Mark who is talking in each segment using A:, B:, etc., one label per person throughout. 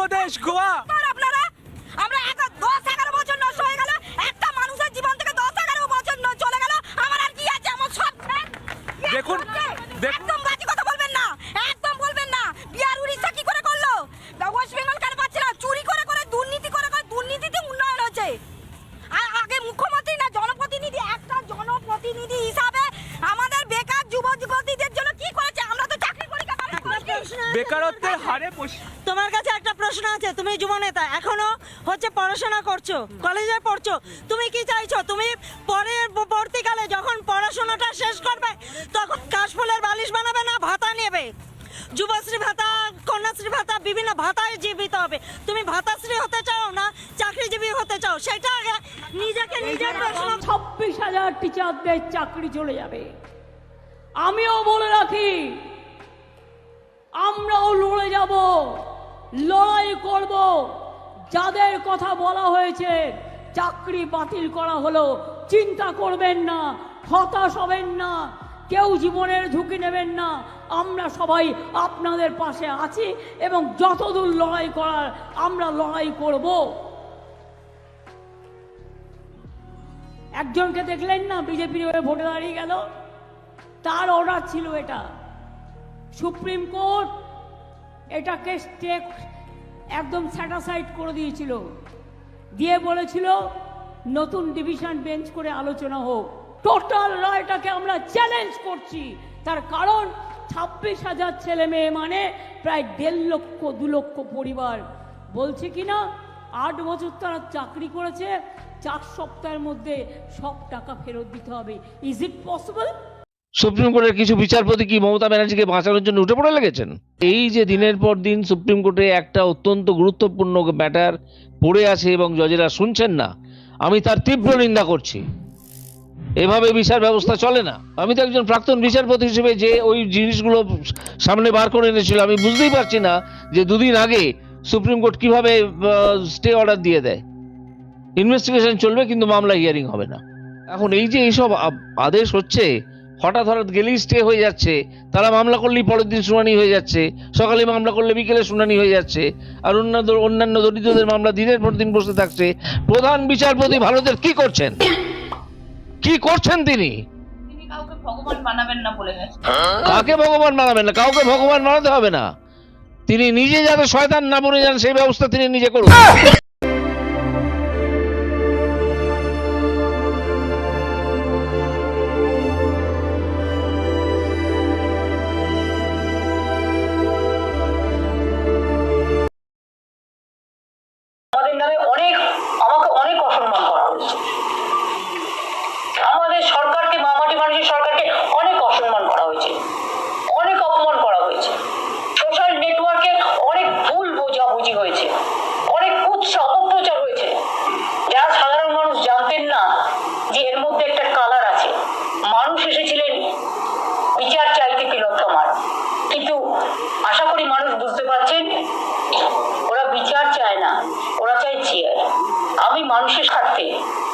A: অন্ধ্রপ্রদেশ, গোয়া।
B: আপনারা আমরা 10-11 বছর নষ্ট হয়ে গেল, একটা মানুষের জীবন থেকে 10-11 বছর চলে গেল, আমার আর কি আছে? আমার সব
A: দেখুন,
B: একদম বাজে কথা বলবেন না, একদম বলবেন না। বিহার উড়িষ্যা কি করে করলো? ওয়েস্ট বেঙ্গল কেন পাচ্ছে না? চুরি করে করে, দুর্নীতি করে করে, দুর্নীতিতে উন্নয়ন হচ্ছে। আগে মুখ্যমন্ত্রী না জনপ্রতিনিধি, একটা জনপ্রতিনিধি হিসাবে আমাদের বেকার যুব যুবতীদের জন্য কি করেছে? আমরা তো চাকরি পরীক্ষা
A: বেকারত্বের হারে
C: তোমার কাছে একটা প্রশ্ন আছে, তুমি যুব নেতা, এখনো হচ্ছে পড়াশোনা করছো, কলেজে পড়ছো, তুমি কি চাইছো? তুমি পরবর্তীকালে যখন পড়াশোনাটা শেষ করবে তখন কাশফুলের বালিশ বানাবে না ভাতা নেবে? যুবশ্রী ভাতা, কন্যাশ্রী ভাতা, বিভিন্ন ভাতায় জীবিত হবে। তুমি ভাতাশ্রী হতে চাও না চাকরিজীবী হতে চাও? সেটা আগে নিজেকে নিজের প্রশ্ন।
D: 26,000 টিচারদের চাকরি চলে যাবে। আমিও বলে রাখি, আমরাও লড়ে যাব, লড়াই করব। যাদের কথা বলা হয়েছে চাকরি বাতিল করা হলো, চিন্তা করবেন না, হতাশ হবেন না, কেউ জীবনের ঝুঁকি নেবেন না। আমরা সবাই আপনাদের পাশে আছি এবং যতদূর লড়াই করার আমরা লড়াই করব। একজনকে দেখলেন না বিজেপির হয়ে ভোটে দাঁড়িয়ে গেল, তার অর্ডার ছিল এটা। সুপ্রিম কোর্ট এটাকে একদম স্যাটাসাইড করে দিয়েছিল, দিয়ে বলেছিল নতুন ডিভিশন বেঞ্চ করে আলোচনা হোক। টোটাল রায়টাকে আমরা চ্যালেঞ্জ করছি। তার কারণ 26,000 ছেলে মেয়ে মানে প্রায় 1.5 লক্ষ 2 লক্ষ পরিবার। বলছে কিনা 8 বছর তারা চাকরি করেছে, 4 সপ্তাহের মধ্যে সব টাকা ফেরত দিতে হবে। Is it possible?
E: সুপ্রিম কোর্টের কিছু বিচারপতি কি মমতা ব্যানার্জিকে বাঁচানোর জন্য উঠে পড়ে লেগেছেন? এই যে দিনের পর দিন সুপ্রিম কোর্টে একটা অত্যন্ত গুরুত্বপূর্ণ ম্যাটার পড়ে আছে এবং জজেরা শুনছেন না, আমি তার তীব্র নিন্দা করছি। এভাবে বিচার ব্যবস্থা চলে না। আমি তো একজন প্রাক্তন বিচারপতি হিসেবে যে ওই জিনিসগুলো সামনে বার করে এনেছিল, আমি বুঝতেই পারছি না যে 2 দিন আগে সুপ্রিম কোর্ট কিভাবে স্টে অর্ডার দিয়ে দেয়। ইনভেস্টিগেশন চলবে কিন্তু মামলা হিয়ারিং হবে না। এখন এই যে এইসব আদেশ হচ্ছে, হঠাৎ হঠাৎ গেলেই স্টে হয়ে যাচ্ছে, তারা মামলা করলেই পরের দিন শুনানি হয়ে যাচ্ছে, সকালে মামলা করলে বিকেলে শুনানি হয়ে যাচ্ছে, আর অন্যান্য দরিদ্রদের মামলা দিনের পর দিন বসে থাকছে। প্রধান বিচারপতি ভারতের কি করছেন? কি করছেন তিনি?
F: কাউকে ভগবান বানাবেন না বলে গেছেন।
E: কাকে ভগবান বানাবেন না? কাউকে ভগবান বানাতে হবে না। তিনি নিজে যাতে শয়তান না বনে যান সেই ব্যবস্থা তিনি নিজে করুন।
G: আমাদের নামে আমাকে অনেক অসম্মান করা হয়েছে। আমাদের সরকারকে, মামাটি মানুষের সরকারকে অনেক অসম্মান করা হয়েছে, অনেক অপমান করা হয়েছে। সোশ্যাল নেটওয়ার্কে অনেক ভুল বোঝাবুঝি হয়েছে, অনেক অপপ্রচার হয়েছে, যারা সাধারণ মানুষ জানতেন না যে এর মধ্যে একটা কালার আছে। মানুষ এসেছিলেন বিচার চাইতে তিলোত্তমার, কিন্তু আশা করি মানুষ বুঝতে পারছেন ওরা বিচার চায় না, ওরা চায় চেয়ার। আমি মানুষের স্বার্থে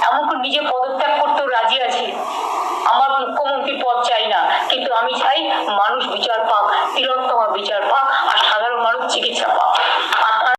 G: এমনকি নিজে পদত্যাগ করতেও রাজি আছি। আমার মুখ্যমন্ত্রীর পদ চাই না, কিন্তু আমি চাই মানুষ বিচার পাক, তিলোত্তমা বিচার পাক, আর সাধারণ মানুষ চিকিৎসা পাক। আর